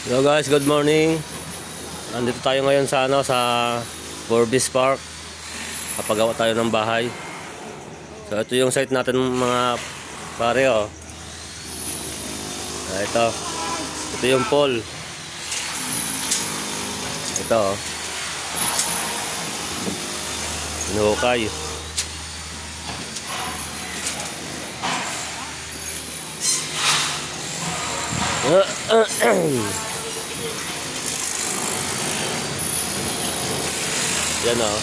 Hello guys, good morning. Nandito tayo ngayon sa Forbes Park. Kapagawa tayo ng bahay. So ito yung site natin mga pare oh. Ito. Ito yung pole. Ito oh. Inuhukay. Yan o.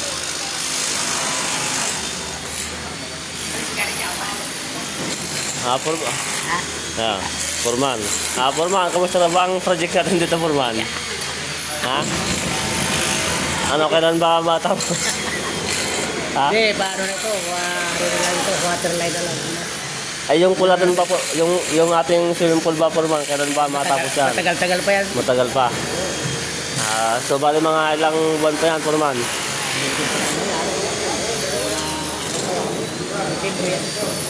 Foreman. Foreman, kamusta na ba ang project natin dito, Foreman? Ha? Ano, kailan ba matapos? Ha? Hindi, paano na ito? Waterline na lang. Ay, yung kulatan ba po, yung ating swimming pool ba, Foreman, kailan ba matapos yan? Matagal-tagal pa yan. Matagal pa. So, bali mga ilang buwan pa yan, Foreman?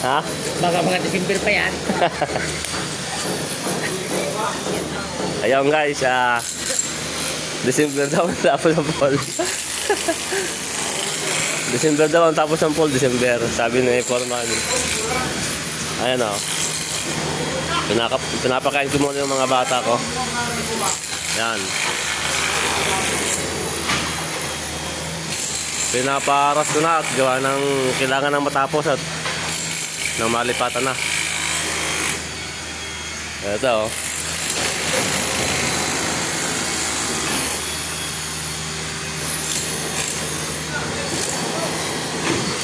Ha? Baka mga December pa yan. Ayun guys, December daw ang tapos ng pool. December daw ang tapos ng pool, December. Sabi ni Foreman. Ayan o. Pinapakain ko muna yung mga bata ko. Yan. Pinaparas ko na at gawa ng kailangan ng matapos at nang malipatan na. Ito oh.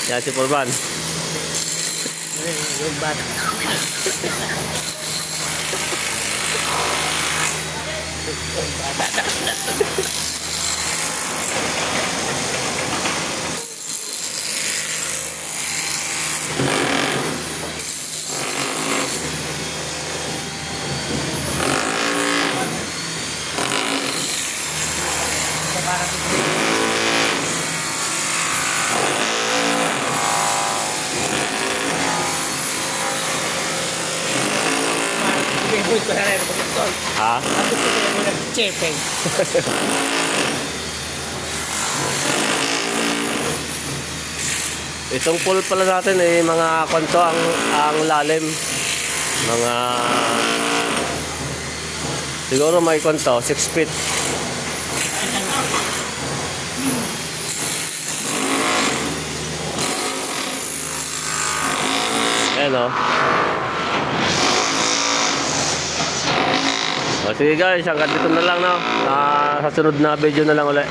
Yan si Foreman. Yung bata. Ha? Chepeng. Itong pool pala natin mga kwanto ang lalim. Mga siguro may kwanto 6 feet. Ayan o. Sige guys, hanggang dito na lang no. Sa sunod na video na lang ulit.